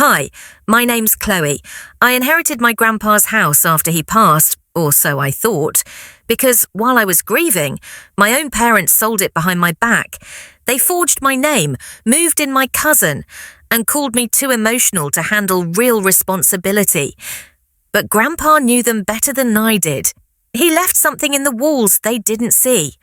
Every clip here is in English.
Hi, my name's Chloe. I inherited my grandpa's house after he passed, or so I thought, because while I was grieving, my own parents sold it behind my back. They forged my name, moved in my cousin, and called me too emotional to handle real responsibility. But Grandpa knew them better than I did. He left something in the walls they didn't see,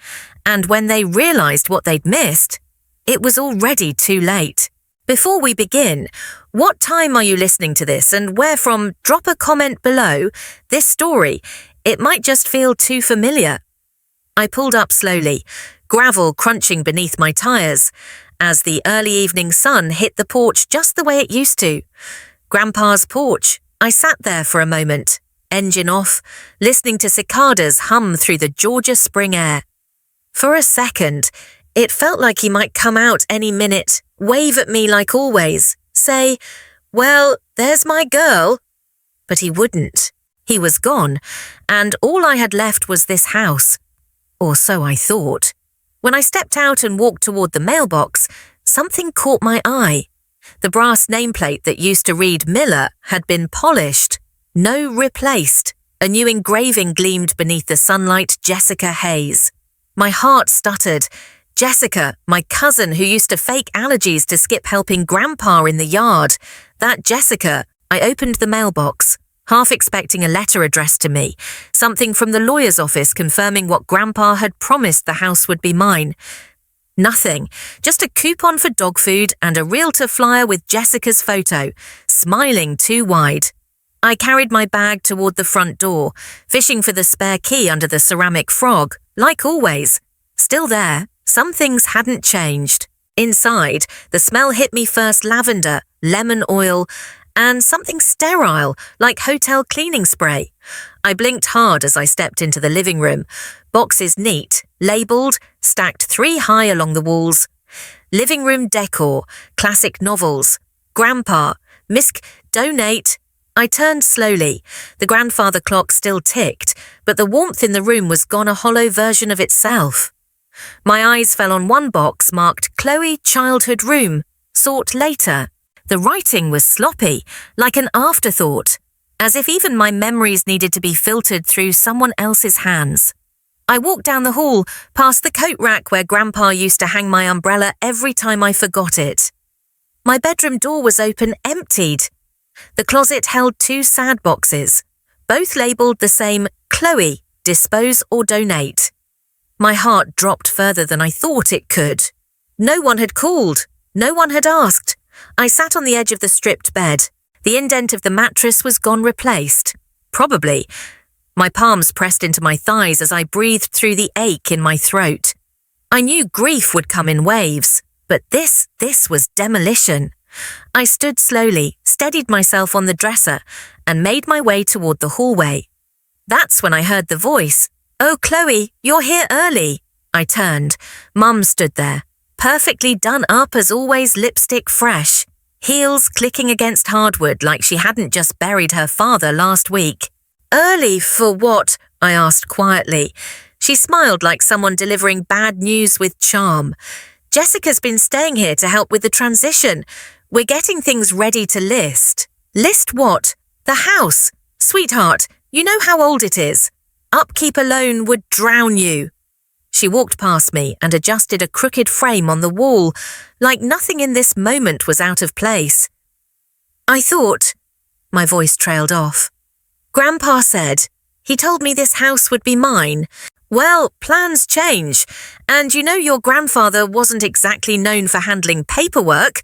and when they realized what they'd missed, it was already too late. Before we begin, what time are you listening to this and where from? Drop a comment below. This story, it might just feel too familiar. I pulled up slowly, gravel crunching beneath my tires, as the early evening sun hit the porch just the way it used to. Grandpa's porch. I sat there for a moment, engine off, listening to cicadas hum through the Georgia spring air. For a second, it felt like he might come out any minute, wave at me like always, say, "Well, there's my girl." But he wouldn't. He was gone, and all I had left was this house. Or so I thought. When I stepped out and walked toward the mailbox, something caught my eye. The brass nameplate that used to read Miller had been polished. No replaced. A new engraving gleamed beneath the sunlight, Jessica Hayes. My heart stuttered. Jessica, my cousin who used to fake allergies to skip helping Grandpa in the yard. That Jessica. I opened the mailbox, half expecting a letter addressed to me, something from the lawyer's office confirming what Grandpa had promised the house would be mine. Nothing, just a coupon for dog food and a realtor flyer with Jessica's photo, smiling too wide. I carried my bag toward the front door, fishing for the spare key under the ceramic frog, like always. Still there. Some things hadn't changed. Inside, the smell hit me first lavender, lemon oil, and something sterile, like hotel cleaning spray. I blinked hard as I stepped into the living room. Boxes neat, labelled, stacked 3 high along the walls. Living room decor, classic novels. Grandpa, Misk, donate. I turned slowly. The grandfather clock still ticked, but the warmth in the room was gone, a hollow version of itself. My eyes fell on one box marked Chloe Childhood Room, sought later. The writing was sloppy, like an afterthought, as if even my memories needed to be filtered through someone else's hands. I walked down the hall, past the coat rack where Grandpa used to hang my umbrella every time I forgot it. My bedroom door was open, emptied. The closet held 2 sad boxes, both labelled the same Chloe, dispose or donate. My heart dropped further than I thought it could. No one had called. No one had asked. I sat on the edge of the stripped bed. The indent of the mattress was gone, replaced. Probably. My palms pressed into my thighs as I breathed through the ache in my throat. I knew grief would come in waves, but this was demolition. I stood slowly, steadied myself on the dresser, and made my way toward the hallway. That's when I heard the voice. "Oh, Chloe, you're here early." I turned. Mum stood there, perfectly done up as always, lipstick fresh, heels clicking against hardwood like she hadn't just buried her father last week. "Early for what?" I asked quietly. She smiled like someone delivering bad news with charm. "Jessica's been staying here to help with the transition. We're getting things ready to list." "List what?" "The house. Sweetheart, you know how old it is. Upkeep alone would drown you." She walked past me and adjusted a crooked frame on the wall, like nothing in this moment was out of place. "I thought," my voice trailed off. "Grandpa said, he told me this house would be mine. Well, plans change, and you know your grandfather wasn't exactly known for handling paperwork."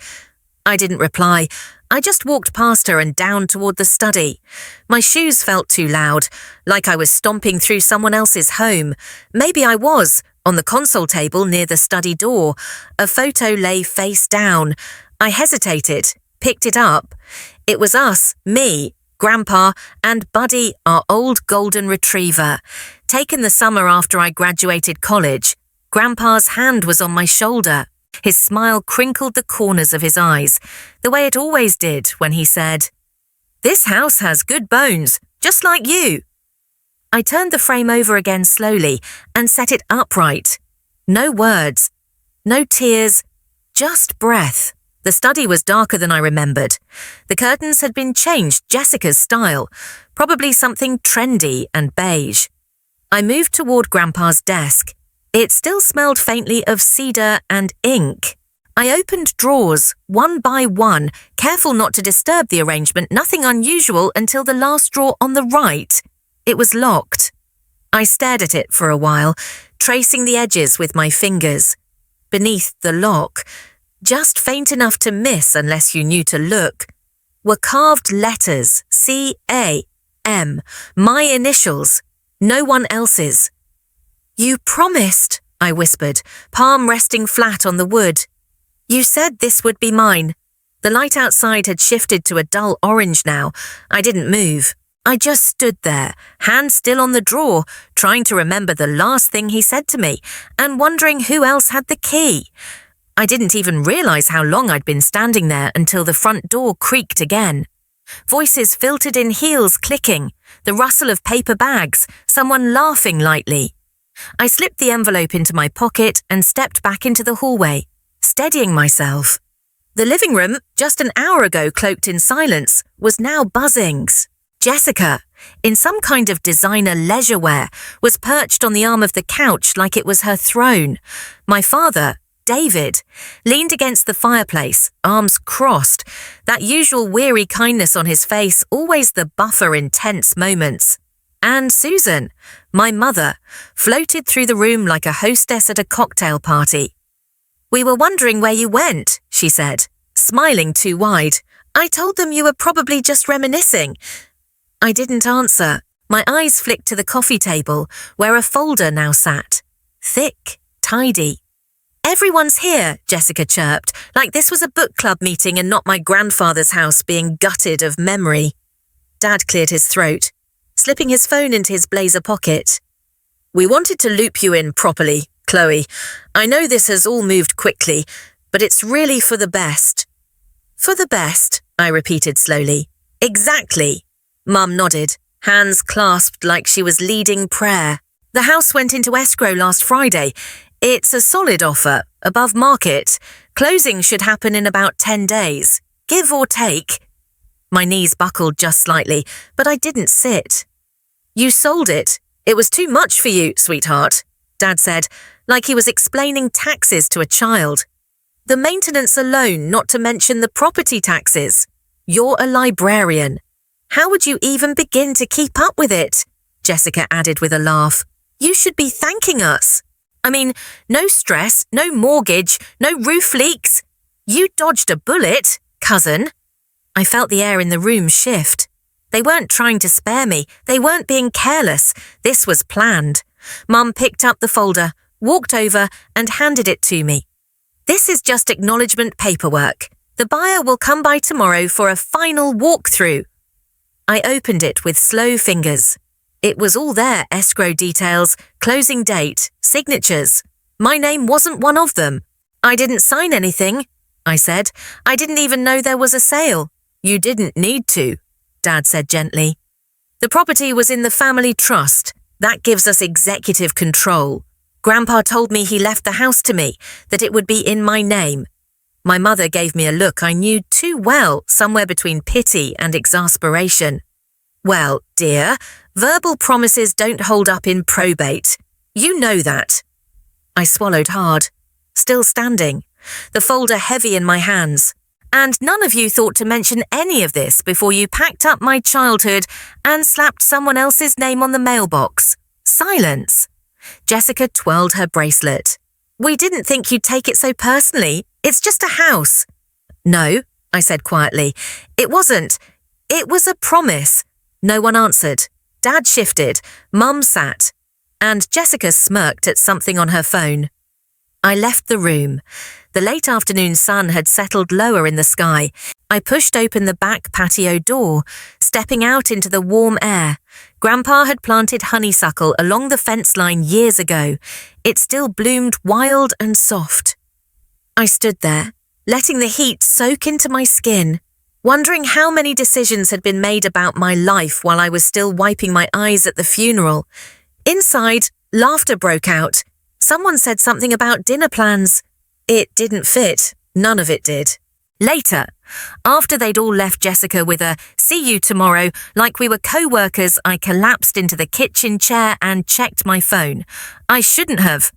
I didn't reply. I just walked past her and down toward the study. My shoes felt too loud, like I was stomping through someone else's home. Maybe I was. On the console table near the study door, a photo lay face down. I hesitated, picked it up. It was us, me, Grandpa, and Buddy, our old golden retriever. Taken the summer after I graduated college. Grandpa's hand was on my shoulder. His smile crinkled the corners of his eyes, the way it always did when he said, "This house has good bones, just like you." I turned the frame over again slowly and set it upright. No words, no tears, just breath. The study was darker than I remembered. The curtains had been changed Jessica's style, probably something trendy and beige. I moved toward Grandpa's desk. It still smelled faintly of cedar and ink. I opened drawers, one by one, careful not to disturb the arrangement, nothing unusual until the last drawer on the right. It was locked. I stared at it for a while, tracing the edges with my fingers. Beneath the lock, just faint enough to miss unless you knew to look, were carved letters, C-A-M, my initials, no one else's. "You promised," I whispered, palm resting flat on the wood. "You said this would be mine." The light outside had shifted to a dull orange now. I didn't move. I just stood there, hand still on the drawer, trying to remember the last thing he said to me, and wondering who else had the key. I didn't even realize how long I'd been standing there until the front door creaked again. Voices filtered in, heels clicking, the rustle of paper bags, someone laughing lightly. I slipped the envelope into my pocket and stepped back into the hallway, steadying myself. The living room, just an hour ago cloaked in silence, was now buzzing. Jessica, in some kind of designer leisure wear, was perched on the arm of the couch like it was her throne. My father, David, leaned against the fireplace, arms crossed, that usual weary kindness on his face, always the buffer in tense moments. And Susan, my mother, floated through the room like a hostess at a cocktail party. "We were wondering where you went," she said, smiling too wide. "I told them you were probably just reminiscing." I didn't answer. My eyes flicked to the coffee table, where a folder now sat. Thick, tidy. "Everyone's here," Jessica chirped, like this was a book club meeting and not my grandfather's house being gutted of memory. Dad cleared his throat, slipping his phone into his blazer pocket. "We wanted to loop you in properly, Chloe. I know this has all moved quickly, but it's really for the best." "For the best," I repeated slowly. "Exactly." Mum nodded, hands clasped like she was leading prayer. "The house went into escrow last Friday. It's a solid offer, above market. Closing should happen in about 10 days, give or take." My knees buckled just slightly, but I didn't sit. "You sold it. It was too much for you, sweetheart," Dad said, like he was explaining taxes to a child. "The maintenance alone, not to mention the property taxes. You're a librarian. How would you even begin to keep up with it?" Jessica added with a laugh. "You should be thanking us. I mean, no stress, no mortgage, no roof leaks. You dodged a bullet, cousin." I felt the air in the room shift. They weren't trying to spare me. They weren't being careless. This was planned. Mum picked up the folder, walked over, and handed it to me. "This is just acknowledgement paperwork. The buyer will come by tomorrow for a final walkthrough." I opened it with slow fingers. It was all there, escrow details, closing date, signatures. My name wasn't one of them. "I didn't sign anything," I said. "I didn't even know there was a sale." "You didn't need to," Dad said gently. "The property was in the family trust. That gives us executive control. Grandpa told me he left the house to me, that it would be in my name." My mother gave me a look I knew too well, somewhere between pity and exasperation. "Well, dear, verbal promises don't hold up in probate. You know that." I swallowed hard, still standing, the folder heavy in my hands. "And none of you thought to mention any of this before you packed up my childhood and slapped someone else's name on the mailbox." Silence. Jessica twirled her bracelet. "We didn't think you'd take it so personally. It's just a house." "No," I said quietly. "It wasn't. It was a promise." No one answered. Dad shifted. Mum sat. And Jessica smirked at something on her phone. I left the room. The late afternoon sun had settled lower in the sky. I pushed open the back patio door, stepping out into the warm air. Grandpa had planted honeysuckle along the fence line years ago. It still bloomed wild and soft. I stood there, letting the heat soak into my skin, wondering how many decisions had been made about my life while I was still wiping my eyes at the funeral. Inside, laughter broke out. Someone said something about dinner plans. It didn't fit. None of it did. Later, after they'd all left Jessica with a "see you tomorrow" like we were co-workers, I collapsed into the kitchen chair and checked my phone. I shouldn't have.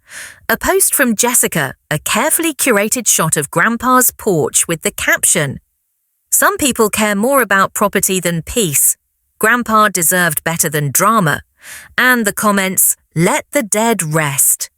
A post from Jessica, a carefully curated shot of Grandpa's porch with the caption, "Some people care more about property than peace. Grandpa deserved better than drama." And the comments, "Let the dead rest."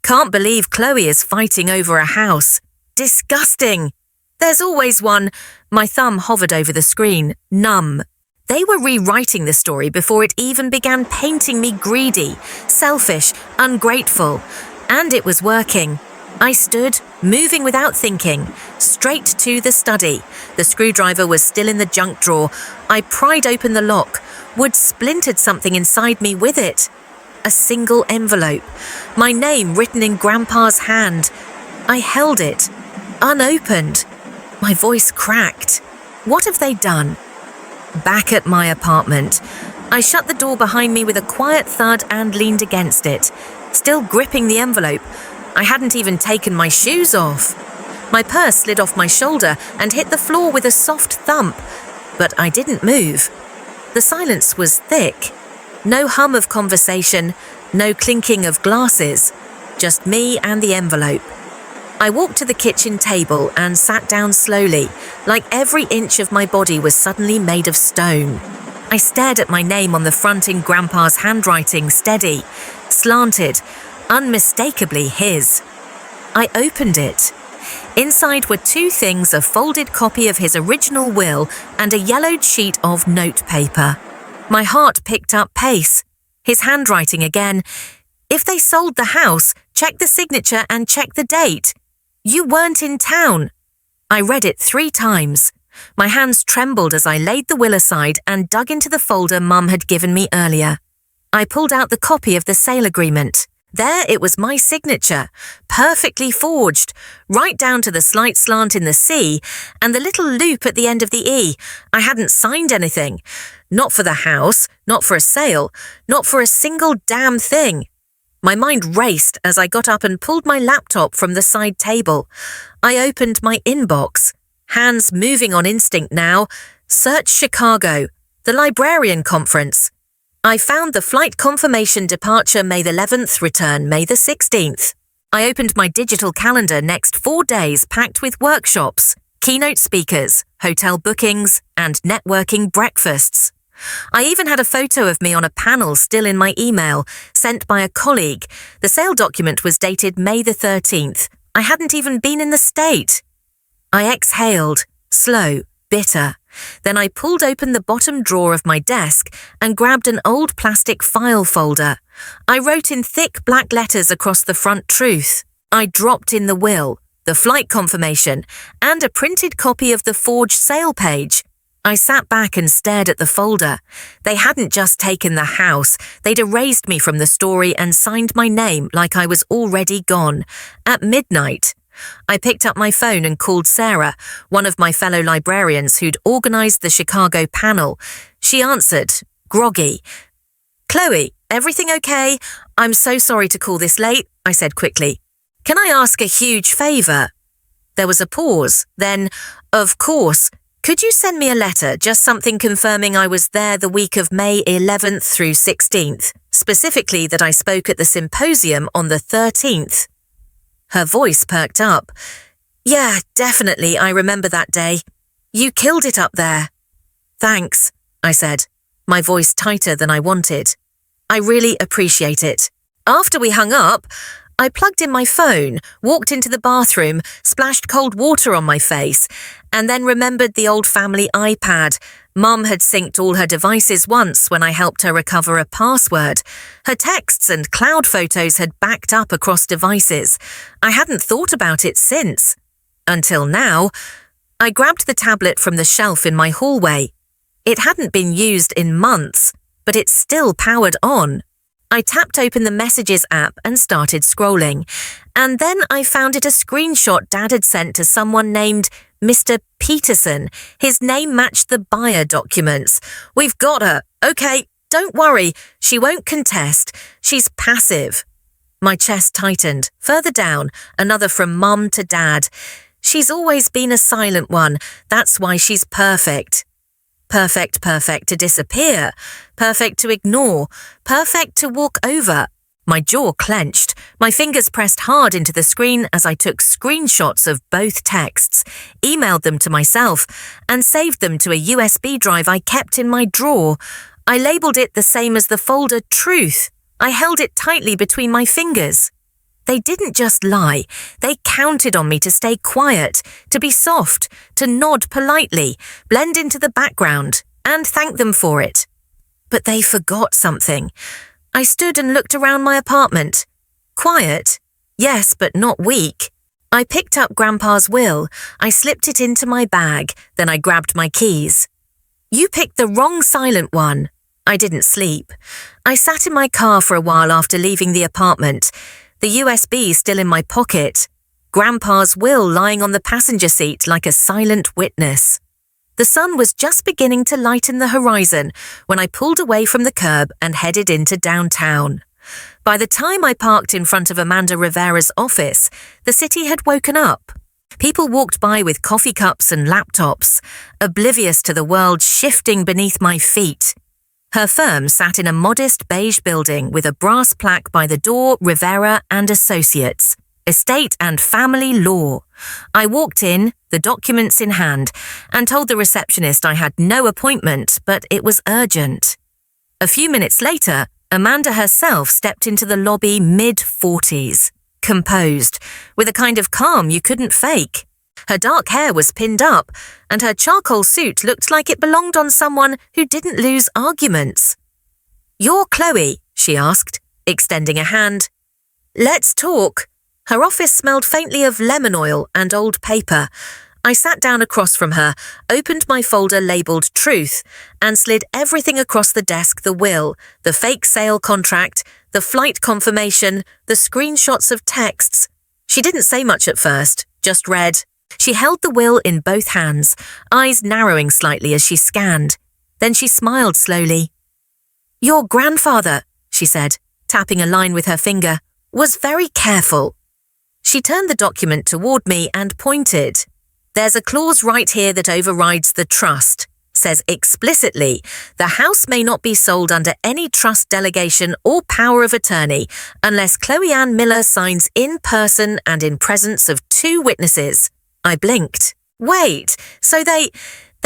Can't believe Chloe is fighting over a house. Disgusting. There's always one. My thumb hovered over the screen, numb. They were rewriting the story before it even began painting me greedy, selfish, ungrateful. And it was working. I stood, moving without thinking, straight to the study. The screwdriver was still in the junk drawer. I pried open the lock. Wood splintered something inside me with it. A single envelope. My name written in Grandpa's hand. I held it, unopened. My voice cracked. What have they done? Back at my apartment, I shut the door behind me with a quiet thud and leaned against it, still gripping the envelope. I hadn't even taken my shoes off. My purse slid off my shoulder and hit the floor with a soft thump, but I didn't move. The silence was thick. No hum of conversation, no clinking of glasses, just me and the envelope. I walked to the kitchen table and sat down slowly, like every inch of my body was suddenly made of stone. I stared at my name on the front in Grandpa's handwriting, steady, slanted, unmistakably his. I opened it. Inside were two things: a folded copy of his original will and a yellowed sheet of notepaper. My heart picked up pace. His handwriting again. "If they sold the house, check the signature and check the date. You weren't in town." I read it 3 times. My hands trembled as I laid the will aside and dug into the folder Mum had given me earlier. I pulled out the copy of the sale agreement. There it was, my signature, perfectly forged, right down to the slight slant in the C and the little loop at the end of the E. I hadn't signed anything. Not for the house, not for a sale, not for a single damn thing. My mind raced as I got up and pulled my laptop from the side table. I opened my inbox, hands moving on instinct now. Search Chicago, the librarian conference. I found the flight confirmation, departure May the 11th, return May the 16th. I opened my digital calendar, next 4 days packed with workshops, keynote speakers, hotel bookings, and networking breakfasts. I even had a photo of me on a panel still in my email, sent by a colleague. The sale document was dated May the 13th. I hadn't even been in the state. I exhaled, slow, bitter. Then I pulled open the bottom drawer of my desk and grabbed an old plastic file folder. I wrote in thick black letters across the front truth. I dropped in the will, the flight confirmation, and a printed copy of the forged sale page. I sat back and stared at the folder. They hadn't just taken the house, they'd erased me from the story and signed my name like I was already gone. At midnight, I picked up my phone and called Sarah, one of my fellow librarians who'd organised the Chicago panel. She answered, groggy. "Chloe, everything okay? I'm so sorry to call this late," I said quickly. "Can I ask a huge favour?" There was a pause, then, "Of course. Could you send me a letter, just something confirming I was there the week of May 11th through 16th, specifically that I spoke at the symposium on the 13th. Her voice perked up. "Yeah, definitely, I remember that day. You killed it up there." "Thanks," I said, my voice tighter than I wanted. "I really appreciate it." After we hung up, I plugged in my phone, walked into the bathroom, splashed cold water on my face, and then remembered the old family iPad. Mum had synced all her devices once when I helped her recover a password. Her texts and cloud photos had backed up across devices. I hadn't thought about it since. Until now. I grabbed the tablet from the shelf in my hallway. It hadn't been used in months, but it still powered on. I tapped open the Messages app and started scrolling. And then I found it a screenshot Dad had sent to someone named Mr. Peterson. His name matched the buyer documents. "We've got her. Okay, don't worry. She won't contest. She's passive." My chest tightened. Further down, another from Mum to Dad. She's always been a silent one. That's why she's perfect. Perfect to disappear. Perfect to ignore. Perfect to walk over. My jaw clenched. My fingers pressed hard into the screen as I took screenshots of both texts, emailed them to myself, and saved them to a USB drive I kept in my drawer. I labelled it the same as the folder Truth. I held it tightly between my fingers. They didn't just lie. They counted on me to stay quiet, to be soft, to nod politely, blend into the background, and thank them for it. But they forgot something. I stood and looked around my apartment. Quiet, yes, but not weak. I picked up Grandpa's will. I slipped it into my bag, then I grabbed my keys. You picked the wrong silent one. I didn't sleep. I sat in my car for a while after leaving the apartment. The USB still in my pocket. Grandpa's will lying on the passenger seat like a silent witness. The sun was just beginning to lighten the horizon when I pulled away from the curb and headed into downtown. By the time I parked in front of Amanda Rivera's office, the city had woken up. People walked by with coffee cups and laptops, oblivious to the world shifting beneath my feet. Her firm sat in a modest beige building with a brass plaque by the door, Rivera and Associates, Estate and Family Law. I walked in, the documents in hand, and told the receptionist I had no appointment, but it was urgent. A few minutes later, Amanda herself stepped into the lobby mid-40s, composed, with a kind of calm you couldn't fake. Her dark hair was pinned up, and her charcoal suit looked like it belonged on someone who didn't lose arguments. "You're Chloe?" she asked, extending a hand. "Let's talk." Her office smelled faintly of lemon oil and old paper. I sat down across from her, opened my folder labelled Truth, and slid everything across the desk: the will, the fake sale contract, the flight confirmation, the screenshots of texts. She didn't say much at first, just read. She held the will in both hands, eyes narrowing slightly as she scanned. Then she smiled slowly. "Your grandfather," she said, tapping a line with her finger, "was very careful." She turned the document toward me and pointed. "There's a clause right here that overrides the trust. Says explicitly, the house may not be sold under any trust delegation or power of attorney unless Chloe Ann Miller signs in person and in presence of 2 witnesses. I blinked. Wait, so they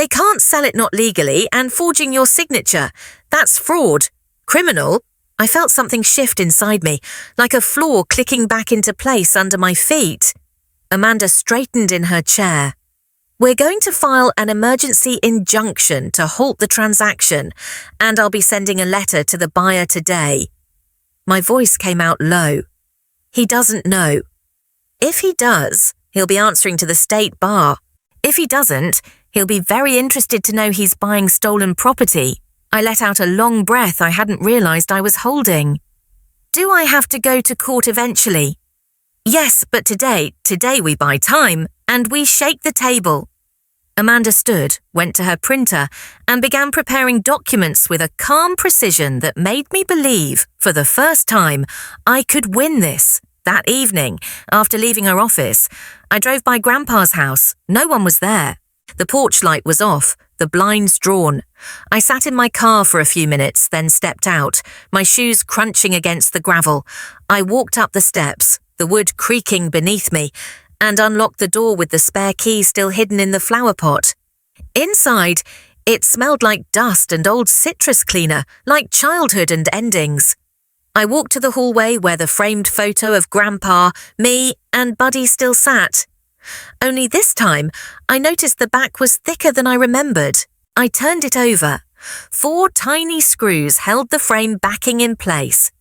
can't sell it not legally and forging your signature. That's fraud. Criminal. I felt something shift inside me, like a floor clicking back into place under my feet. Amanda straightened in her chair. "We're going to file an emergency injunction to halt the transaction, and I'll be sending a letter to the buyer today." My voice came out low. "He doesn't know. If he does, he'll be answering to the state bar. If he doesn't, he'll be very interested to know he's buying stolen property." I let out a long breath I hadn't realised I was holding. "Do I have to go to court eventually?" "Yes, but today we buy time, and we shake the table." Amanda stood, went to her printer, and began preparing documents with a calm precision that made me believe, for the first time, I could win this. That evening, after leaving her office, I drove by Grandpa's house. No one was there. The porch light was off, the blinds drawn. I sat in my car for a few minutes, then stepped out, my shoes crunching against the gravel. I walked up the steps, the wood creaking beneath me, and unlocked the door with the spare key still hidden in the flower pot. Inside, it smelled like dust and old citrus cleaner, like childhood and endings. I walked to the hallway where the framed photo of Grandpa, me, and Buddy still sat. Only this time, I noticed the back was thicker than I remembered. I turned it over. 4 tiny screws held the frame backing in place.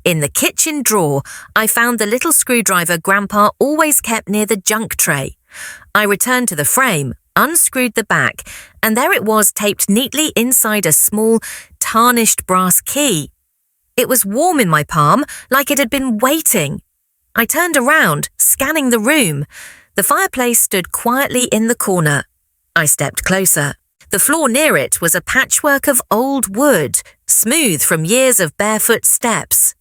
In the kitchen drawer, I found the little screwdriver Grandpa always kept near the junk tray. I returned to the frame, unscrewed the back, and there it was taped neatly inside a small, tarnished brass key. It was warm in my palm, like it had been waiting. I turned around, scanning the room. The fireplace stood quietly in the corner. I stepped closer. The floor near it was a patchwork of old wood, smooth from years of barefoot steps.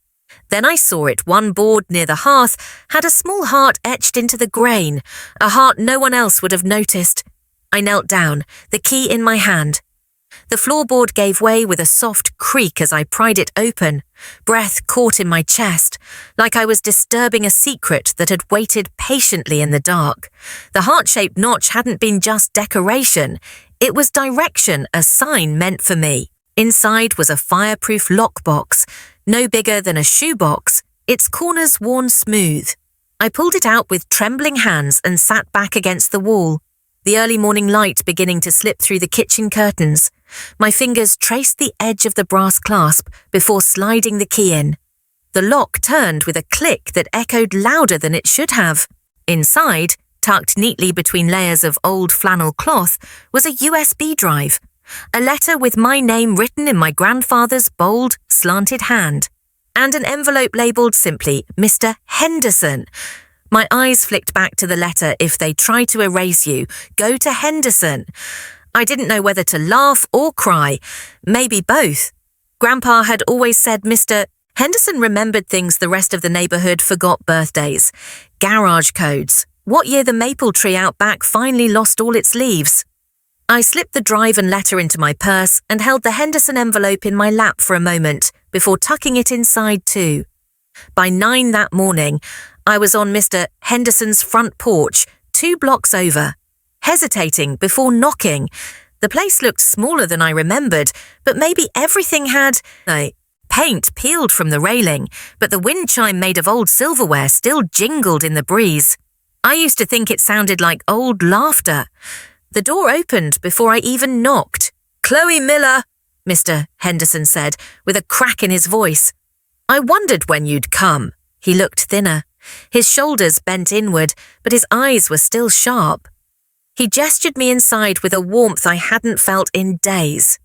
Then I saw it. One board near the hearth had a small heart etched into the grain, a heart no one else would have noticed. I knelt down, the key in my hand. The floorboard gave way with a soft creak as I pried it open, breath caught in my chest, like I was disturbing a secret that had waited patiently in the dark. The heart-shaped notch hadn't been just decoration, it was direction a sign meant for me. Inside was a fireproof lockbox, no bigger than a shoebox, its corners worn smooth. I pulled it out with trembling hands and sat back against the wall, the early morning light beginning to slip through the kitchen curtains. My fingers traced the edge of the brass clasp before sliding the key in. The lock turned with a click that echoed louder than it should have. Inside, tucked neatly between layers of old flannel cloth, was a USB drive. A letter with my name written in my grandfather's bold, slanted hand, and an envelope labelled simply Mr. Henderson. My eyes flicked back to the letter. If they try to erase you, go to Henderson. I didn't know whether to laugh or cry, maybe both. Grandpa had always said Mr. Henderson remembered things the rest of the neighbourhood forgot: birthdays, garage codes, what year the maple tree out back finally lost all its leaves. I slipped the drive and letter into my purse and held the Henderson envelope in my lap for a moment before tucking it inside too. By 9 that morning, I was on Mr. Henderson's front porch, 2 blocks over, hesitating before knocking. The place looked smaller than I remembered, but maybe everything had paint peeled from the railing, but the wind chime made of old silverware still jingled in the breeze. I used to think it sounded like old laughter. The door opened before I even knocked. "Chloe Miller," Mr. Henderson said, with a crack in his voice. "I wondered when you'd come." He looked thinner. His shoulders bent inward, but his eyes were still sharp. He gestured me inside with a warmth I hadn't felt in days.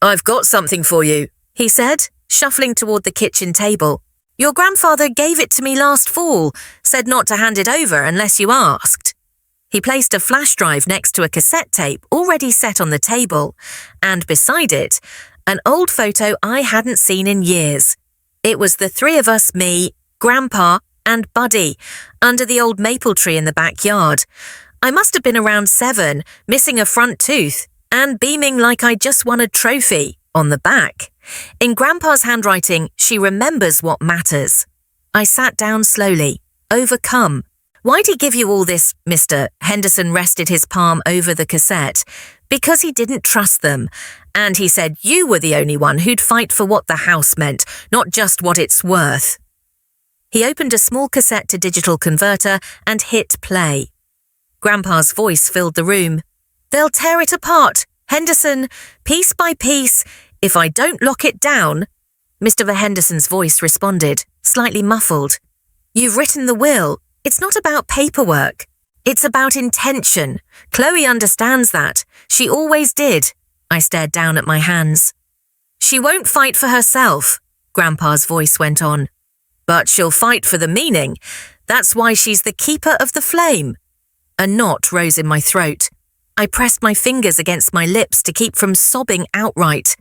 "I've got something for you," he said, shuffling toward the kitchen table. "Your grandfather gave it to me last fall, said not to hand it over unless you asked." He placed a flash drive next to a cassette tape already set on the table, and beside it, an old photo I hadn't seen in years. It was the 3 of us, me, Grandpa, and Buddy, under the old maple tree in the backyard. I must have been around 7, missing a front tooth, and beaming like I just won a trophy. On the back, in Grandpa's handwriting, she remembers what matters. I sat down slowly, overcome. "Why'd he give you all this, Mr. Henderson?" Rested his palm over the cassette. "Because he didn't trust them. And he said you were the only one who'd fight for what the house meant, not just what it's worth." He opened a small cassette to digital converter and hit play. Grandpa's voice filled the room. "They'll tear it apart, Henderson, piece by piece, if I don't lock it down." Mr. Henderson's voice responded, slightly muffled. "You've written the will. It's not about paperwork. It's about intention. Chloe understands that. She always did." I stared down at my hands. "She won't fight for herself," Grandpa's voice went on. "But she'll fight for the meaning. That's why she's the keeper of the flame." A knot rose in my throat. I pressed my fingers against my lips to keep from sobbing outright.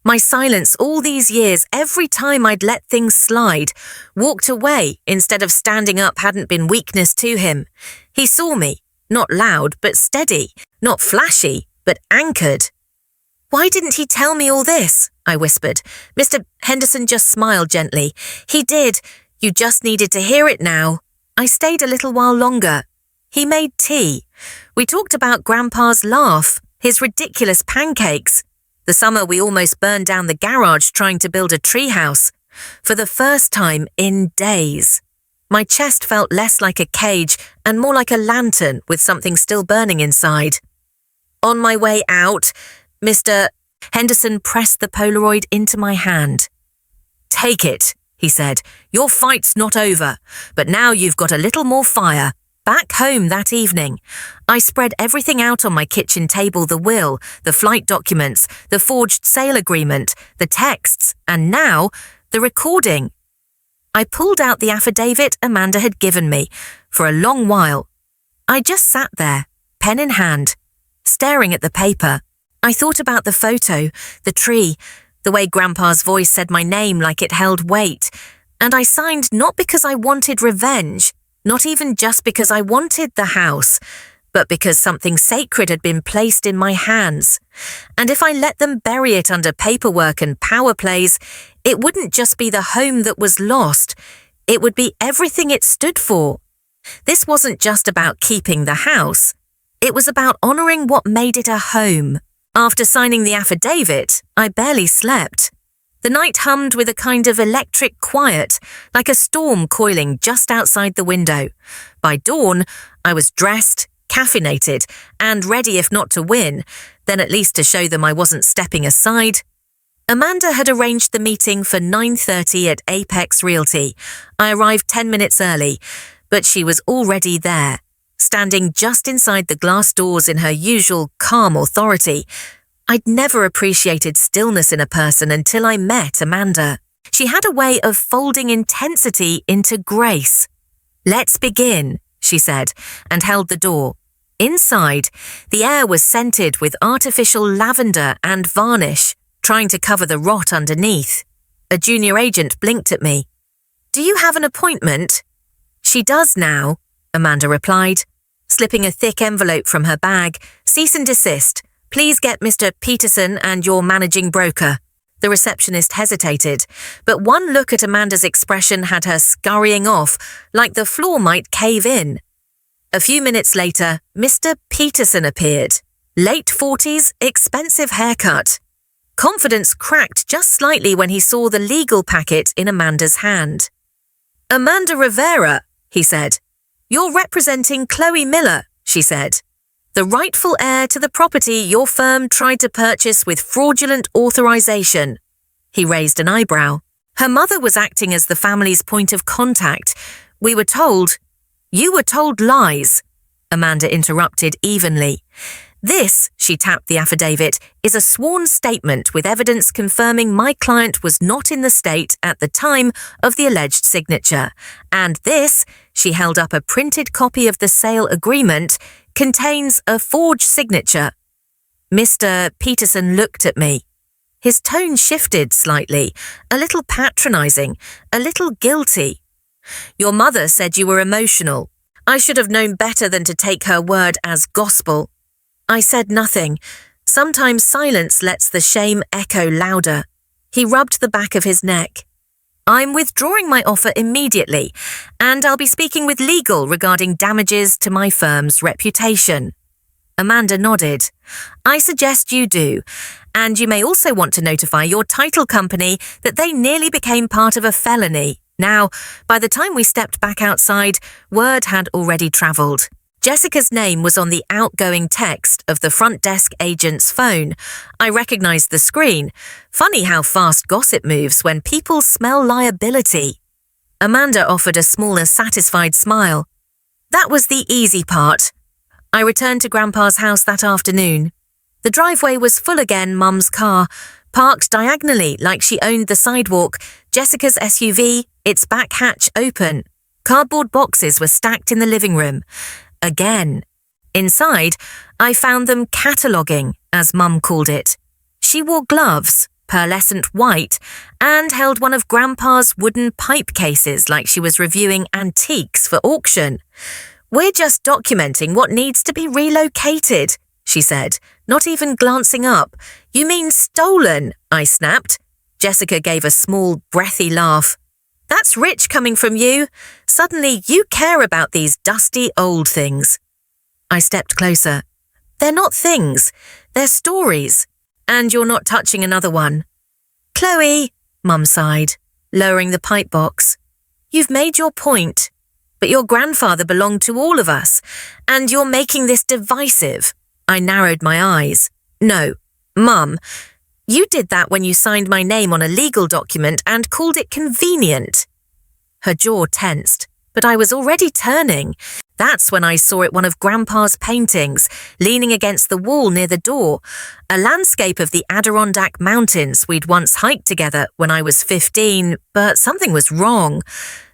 My silence all these years, every time I'd let things slide, walked away instead of standing up, hadn't been weakness to him. He saw me, not loud but steady, not flashy but anchored. "Why didn't he tell me all this?" I whispered. Mr. Henderson just smiled gently. "He did. You just needed to hear it now." I stayed a little while longer. He made tea. We talked about Grandpa's laugh, his ridiculous pancakes. The summer we almost burned down the garage trying to build a treehouse. For the first time in days. My chest felt less like a cage and more like a lantern with something still burning inside. On my way out, Mr. Henderson pressed the Polaroid into my hand. "Take it," he said. "Your fight's not over, but now you've got a little more fire." Back home that evening, I spread everything out on my kitchen table: the will, the flight documents, the forged sale agreement, the texts, and now, the recording. I pulled out the affidavit Amanda had given me. For a long while, I just sat there, pen in hand, staring at the paper. I thought about the photo, the tree, the way Grandpa's voice said my name like it held weight, And I signed not because I wanted revenge, not even just because I wanted the house, but because something sacred had been placed in my hands. And if I let them bury it under paperwork and power plays, it wouldn't just be the home that was lost, it would be everything it stood for. This wasn't just about keeping the house. It was about honouring what made it a home. After signing the affidavit, I barely slept. The night hummed with a kind of electric quiet, like a storm coiling just outside the window. By dawn, I was dressed, caffeinated, and ready if not to win, then at least to show them I wasn't stepping aside. Amanda had arranged the meeting for 9:30 at Apex Realty. I arrived 10 minutes early, but she was already there, standing just inside the glass doors in her usual calm authority. I'd never appreciated stillness in a person until I met Amanda. She had a way of folding intensity into grace. "Let's begin," she said, and held the door. Inside, the air was scented with artificial lavender and varnish, trying to cover the rot underneath. A junior agent blinked at me. "Do you have an appointment?" "She does now," Amanda replied, slipping a thick envelope from her bag. "Cease and desist. Please get Mr. Peterson and your managing broker." The receptionist hesitated, but one look at Amanda's expression had her scurrying off, like the floor might cave in. A few minutes later, Mr. Peterson appeared. Late 40s, expensive haircut. Confidence cracked just slightly when he saw the legal packet in Amanda's hand. "Amanda Rivera," he said. "You're representing Chloe Miller," she said, "the rightful heir to the property your firm tried to purchase with fraudulent authorization." He raised an eyebrow. "Her mother was acting as the family's point of contact. We were told—" "You were told lies," Amanda interrupted evenly. "This," she tapped the affidavit, "is a sworn statement with evidence confirming my client was not in the state at the time of the alleged signature. And this," she held up a printed copy of the sale agreement, "contains a forged signature." Mr. Peterson looked at me. His tone shifted slightly, a little patronizing, a little guilty. "Your mother said you were emotional. I should have known better than to take her word as gospel." I said nothing. Sometimes silence lets the shame echo louder. He rubbed the back of his neck. "I'm withdrawing my offer immediately, and I'll be speaking with legal regarding damages to my firm's reputation." Amanda nodded. "I suggest you do, and you may also want to notify your title company that they nearly became part of a felony. Now, by the time we stepped back outside, word had already travelled. Jessica's name was on the outgoing text of the front desk agent's phone. I recognized the screen. Funny how fast gossip moves when people smell liability. Amanda offered a smaller, satisfied smile. "That was the easy part." I returned to Grandpa's house that afternoon. The driveway was full again, Mum's car, parked diagonally like she owned the sidewalk, Jessica's SUV, its back hatch open. Cardboard boxes were stacked in the living room. Again. Inside, I found them cataloguing, as Mum called it. She wore gloves, pearlescent white, and held one of Grandpa's wooden pipe cases like she was reviewing antiques for auction. "We're just documenting what needs to be relocated," she said, not even glancing up. "You mean stolen?" I snapped. Jessica gave a small, breathy laugh. "That's rich coming from you. Suddenly you care about these dusty old things." I stepped closer. "They're not things. They're stories. And you're not touching another one." "Chloe," Mum sighed, lowering the pipe box. "You've made your point. But your grandfather belonged to all of us. And you're making this divisive." I narrowed my eyes. "No, Mum. You did that when you signed my name on a legal document and called it convenient." Her jaw tensed, but I was already turning. That's when I saw it one of Grandpa's paintings, leaning against the wall near the door, a landscape of the Adirondack Mountains we'd once hiked together when I was 15, but something was wrong.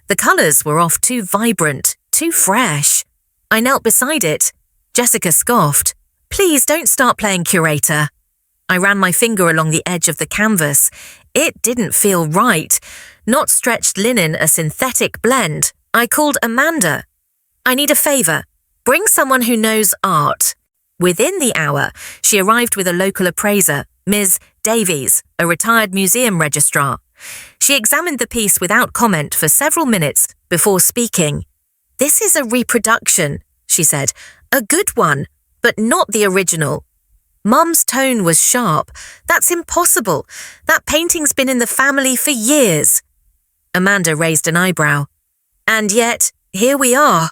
The colours were off too vibrant, too fresh. I knelt beside it. Jessica scoffed. "Please don't start playing curator." I ran my finger along the edge of the canvas. It didn't feel right. not stretched linen a synthetic blend, I called Amanda. I need a favour. Bring someone who knows art. Within the hour, she arrived with a local appraiser, Ms. Davies, a retired museum registrar. She examined the piece without comment for several minutes before speaking. "This is a reproduction," she said. "A good one, but not the original." Mum's tone was sharp. "That's impossible. That painting's been in the family for years." Amanda raised an eyebrow. "And yet, here we are."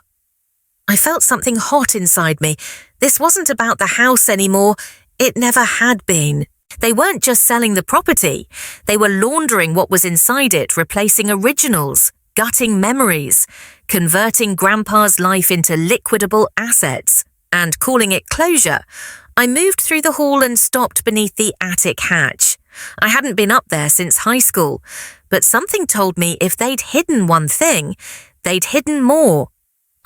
I felt something hot inside me. This wasn't about the house anymore. It never had been. They weren't just selling the property. They were laundering what was inside it, replacing originals, gutting memories, converting Grandpa's life into liquidable assets, and calling it closure. I moved through the hall and stopped beneath the attic hatch. I hadn't been up there since high school, but something told me if they'd hidden one thing, they'd hidden more.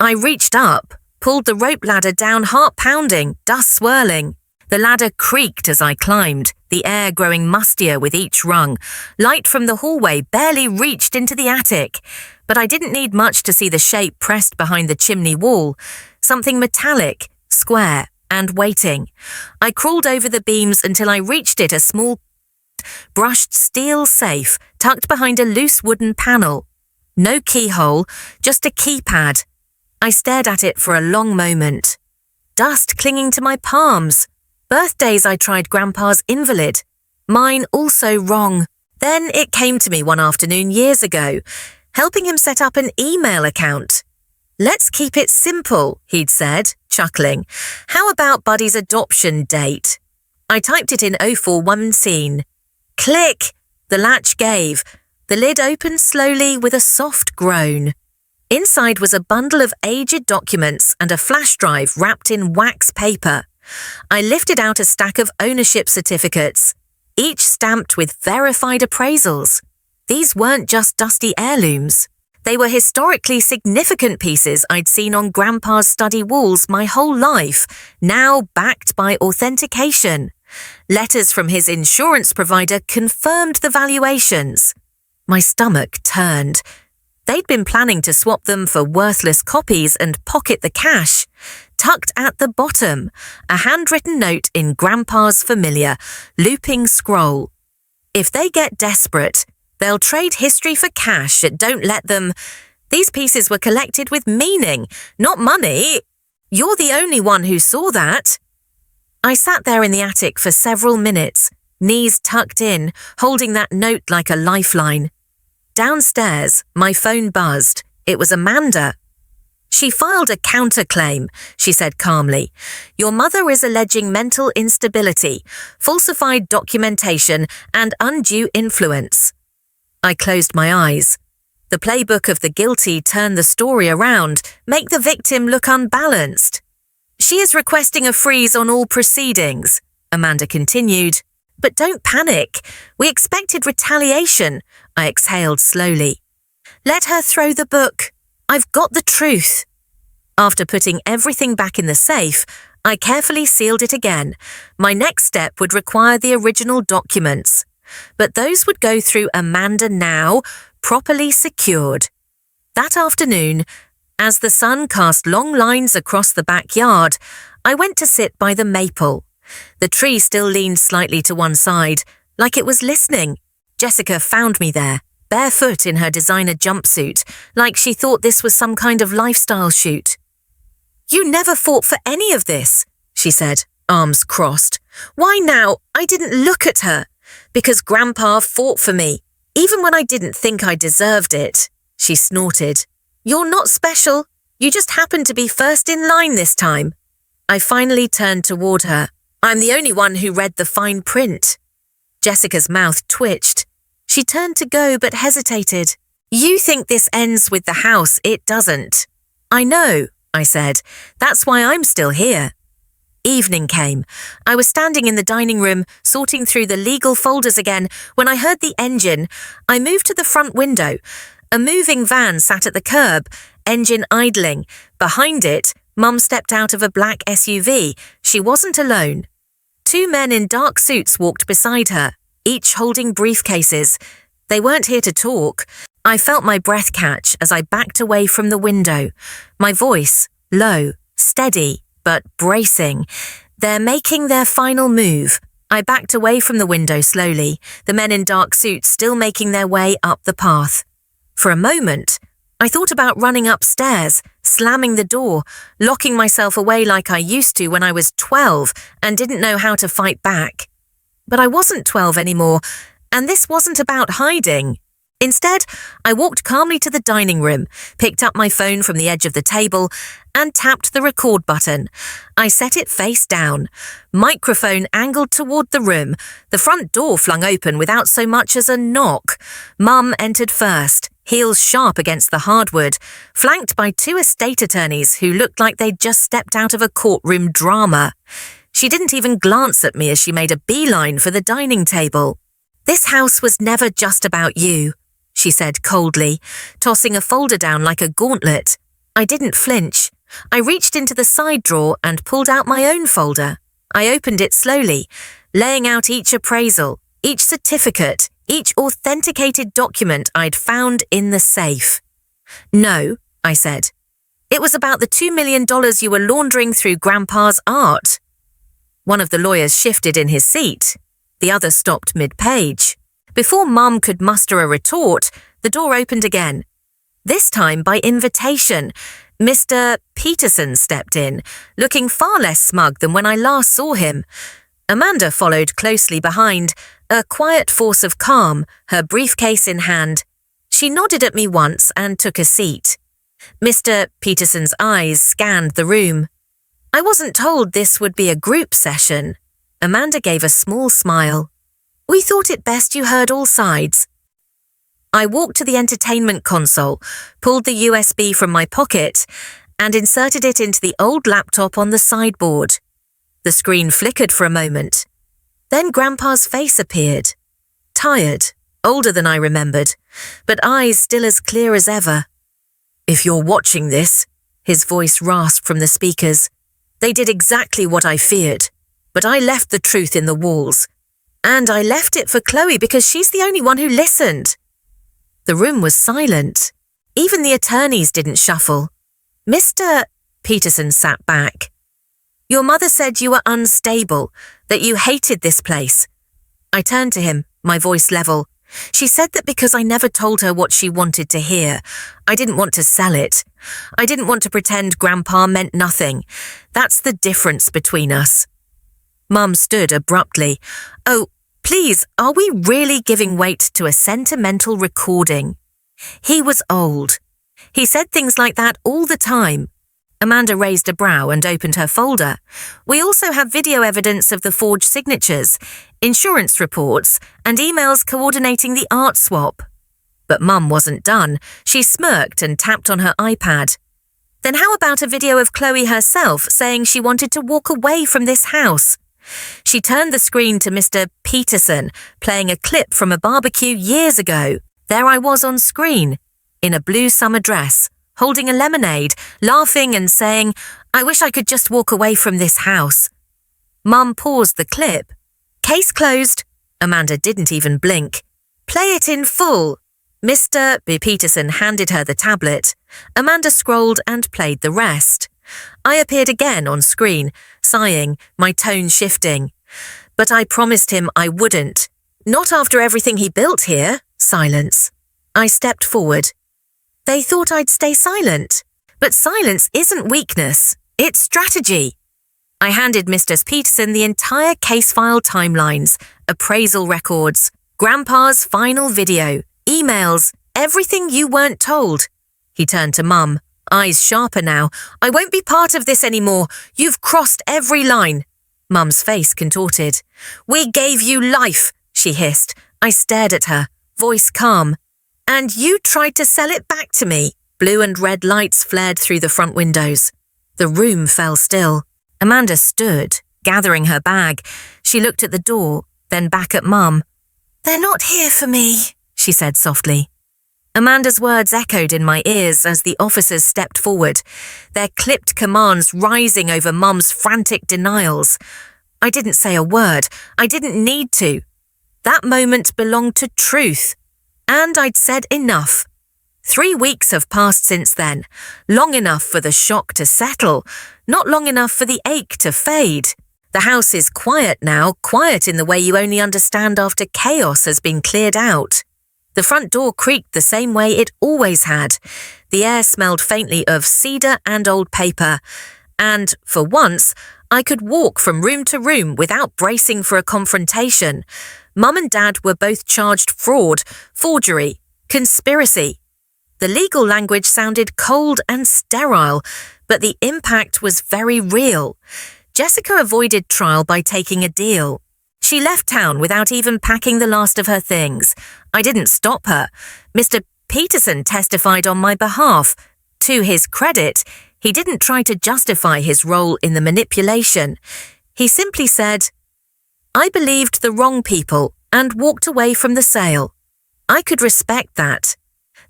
I reached up, pulled the rope ladder down, heart pounding, dust swirling. The ladder creaked as I climbed, the air growing mustier with each rung. Light from the hallway barely reached into the attic, but I didn't need much to see the shape pressed behind the chimney wall. Something metallic, square, and waiting. I crawled over the beams until I reached it, a small, brushed steel safe tucked behind a loose wooden panel. No keyhole, just a keypad. I stared at it for a long moment. Dust clinging to my palms. Birthdays I tried Grandpa's invalid. Mine also wrong. Then it came to me one afternoon years ago, helping him set up an email account. "Let's keep it simple," he'd said, chuckling. "How about Buddy's adoption date?" I typed it in 041 Click! The latch gave. The lid opened slowly with a soft groan. Inside was a bundle of aged documents and a flash drive wrapped in wax paper. I lifted out a stack of ownership certificates, each stamped with verified appraisals. These weren't just dusty heirlooms. They were historically significant pieces I'd seen on Grandpa's study walls my whole life, now backed by authentication. Letters from his insurance provider confirmed the valuations. My stomach turned. They'd been planning to swap them for worthless copies and pocket the cash. Tucked at the bottom, a handwritten note in Grandpa's familiar, looping scroll. "If they get desperate, they'll trade history for cash. Don't let them." These pieces were collected with meaning, not money. You're the only one who saw that. I sat there in the attic for several minutes, knees tucked in, holding that note like a lifeline. Downstairs, my phone buzzed. It was Amanda. "She filed a counterclaim," she said calmly. "Your mother is alleging mental instability, falsified documentation, and undue influence." I closed my eyes. The playbook of the guilty turn the story around, make the victim look unbalanced. "She is requesting a freeze on all proceedings," Amanda continued. "But don't panic. We expected retaliation," I exhaled slowly. "Let her throw the book. I've got the truth." After putting everything back in the safe, I carefully sealed it again. My next step would require the original documents. But those would go through Amanda now, properly secured. That afternoon, as the sun cast long lines across the backyard, I went to sit by the maple. The tree still leaned slightly to one side, like it was listening. Jessica found me there, barefoot in her designer jumpsuit, like she thought this was some kind of lifestyle shoot. "You never fought for any of this," she said, arms crossed. "Why now? I didn't look at her." "Because Grandpa fought for me, even when I didn't think I deserved it," she snorted. "You're not special. You just happened to be first in line this time." I finally turned toward her. "I'm the only one who read the fine print." Jessica's mouth twitched. She turned to go but hesitated. "You think this ends with the house. It doesn't." "I know," I said. "That's why I'm still here." Evening came. I was standing in the dining room, sorting through the legal folders again, when I heard the engine. I moved to the front window. A moving van sat at the curb, engine idling. Behind it, Mum stepped out of a black SUV. She wasn't alone. Two men in dark suits walked beside her, each holding briefcases. They weren't here to talk. I felt my breath catch as I backed away from the window, my voice low, steady, but bracing. They're making their final move. I backed away from the window slowly, the men in dark suits still making their way up the path. For a moment, I thought about running upstairs, slamming the door, locking myself away like I used to when I was 12 and didn't know how to fight back. But I wasn't 12 anymore, and this wasn't about hiding. Instead, I walked calmly to the dining room, picked up my phone from the edge of the table, and tapped the record button. I set it face down, microphone angled toward the room, the front door flung open without so much as a knock. Mum entered first, heels sharp against the hardwood, flanked by two estate attorneys who looked like they'd just stepped out of a courtroom drama. She didn't even glance at me as she made a beeline for the dining table. "This house was never just about you," she said coldly, tossing a folder down like a gauntlet. I didn't flinch. I reached into the side drawer and pulled out my own folder. I opened it slowly, laying out each appraisal, each certificate, each authenticated document I'd found in the safe. "No," I said. "It was about the $2 million you were laundering through Grandpa's art." One of the lawyers shifted in his seat. The other stopped mid-page. Before Mum could muster a retort, the door opened again. This time by invitation. Mr. Peterson stepped in, looking far less smug than when I last saw him. Amanda followed closely behind, a quiet force of calm, her briefcase in hand. She nodded at me once and took a seat. Mr. Peterson's eyes scanned the room. I wasn't told this would be a group session. Amanda gave a small smile. "We thought it best you heard all sides." I walked to the entertainment console, pulled the USB from my pocket, and inserted it into the old laptop on the sideboard. The screen flickered for a moment. Then Grandpa's face appeared. Tired, older than I remembered, but eyes still as clear as ever. "If you're watching this," his voice rasped from the speakers, "they did exactly what I feared, but I left the truth in the walls. And I left it for Chloe because she's the only one who listened." The room was silent. Even the attorneys didn't shuffle. Mr. Peterson sat back. "Your mother said you were unstable, that you hated this place." I turned to him, my voice level. "She said that because I never told her what she wanted to hear. I didn't want to sell it. I didn't want to pretend Grandpa meant nothing. That's the difference between us." Mum stood abruptly. "Oh, please, are we really giving weight to a sentimental recording?" He was old. He said things like that all the time. Amanda raised a brow and opened her folder. "We also have video evidence of the forged signatures, insurance reports, and emails coordinating the art swap." But Mum wasn't done. She smirked and tapped on her iPad. "Then how about a video of Chloe herself saying she wanted to walk away from this house?" She turned the screen to Mr. Peterson, playing a clip from a barbecue years ago. There I was on screen, in a blue summer dress, holding a lemonade, laughing and saying, "I wish I could just walk away from this house." Mum paused the clip. "Case closed." Amanda didn't even blink. "Play it in full." Mr. Peterson handed her the tablet. Amanda scrolled and played the rest. I appeared again on screen, sighing, my tone shifting. But I promised him I wouldn't. Not after everything he built here. Silence. I stepped forward. They thought I'd stay silent. But silence isn't weakness. It's strategy. I handed Mr. Peterson the entire case file timelines, appraisal records, Grandpa's final video, emails, everything you weren't told. He turned to Mum. Eyes sharper now. "I won't be part of this anymore. You've crossed every line." Mum's face contorted. "We gave you life," she hissed. I stared at her, voice calm. "And you tried to sell it back to me." Blue and red lights flared through the front windows. The room fell still. Amanda stood, gathering her bag. She looked at the door, then back at Mum. "They're not here for me," she said softly. Amanda's words echoed in my ears as the officers stepped forward, their clipped commands rising over Mum's frantic denials. I didn't say a word. I didn't need to. That moment belonged to truth. And I'd said enough. 3 weeks have passed since then, long enough for the shock to settle, not long enough for the ache to fade. The house is quiet now, quiet in the way you only understand after chaos has been cleared out. The front door creaked the same way it always had. The air smelled faintly of cedar and old paper. And, for once, I could walk from room to room without bracing for a confrontation. Mum and Dad were both charged fraud, forgery, conspiracy. The legal language sounded cold and sterile, but the impact was very real. Jessica avoided trial by taking a deal. She left town without even packing the last of her things. I didn't stop her. Mr. Peterson testified on my behalf. To his credit, he didn't try to justify his role in the manipulation. He simply said, "I believed the wrong people and walked away from the sale." I could respect that.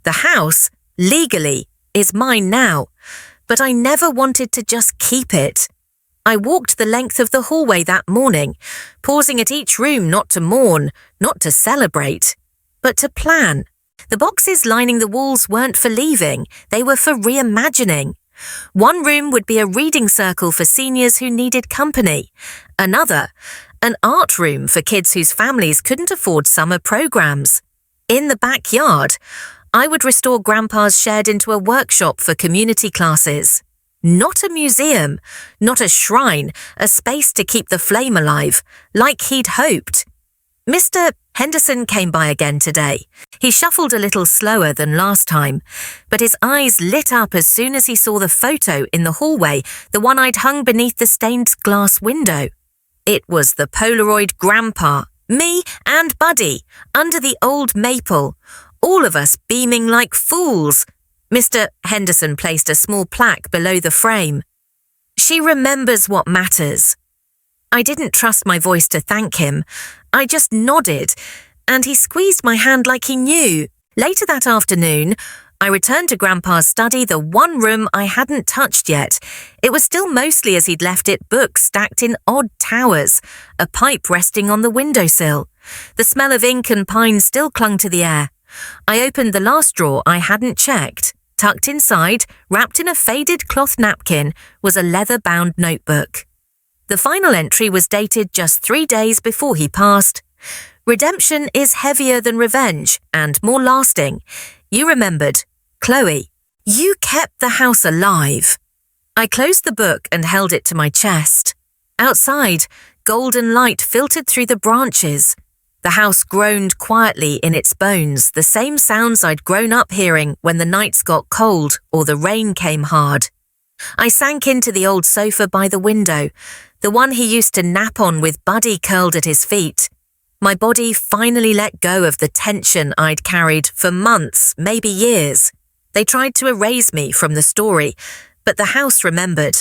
The house, legally, is mine now, but I never wanted to just keep it. I walked the length of the hallway that morning, pausing at each room not to mourn, not to celebrate, but to plan. The boxes lining the walls weren't for leaving, they were for reimagining. One room would be a reading circle for seniors who needed company. Another, an art room for kids whose families couldn't afford summer programs. In the backyard, I would restore Grandpa's shed into a workshop for community classes. Not a museum, not a shrine, a space to keep the flame alive, like he'd hoped. Mr. Henderson came by again today. He shuffled a little slower than last time, but his eyes lit up as soon as he saw the photo in the hallway, the one I'd hung beneath the stained glass window. It was the Polaroid Grandpa, me and Buddy, under the old maple, all of us beaming like fools. Mr. Henderson placed a small plaque below the frame. "She remembers what matters." I didn't trust my voice to thank him. I just nodded, and he squeezed my hand like he knew. Later that afternoon, I returned to Grandpa's study, the one room I hadn't touched yet. It was still mostly as he'd left it, books stacked in odd towers, a pipe resting on the windowsill. The smell of ink and pine still clung to the air. I opened the last drawer I hadn't checked. Tucked inside, wrapped in a faded cloth napkin, was a leather-bound notebook. The final entry was dated just 3 days before he passed. "Redemption is heavier than revenge and more lasting. You remembered. Chloe. You kept the house alive." I closed the book and held it to my chest. Outside, golden light filtered through the branches. The house groaned quietly in its bones, the same sounds I'd grown up hearing when the nights got cold or the rain came hard. I sank into the old sofa by the window, the one he used to nap on with Buddy curled at his feet. My body finally let go of the tension I'd carried for months, maybe years. They tried to erase me from the story, but the house remembered.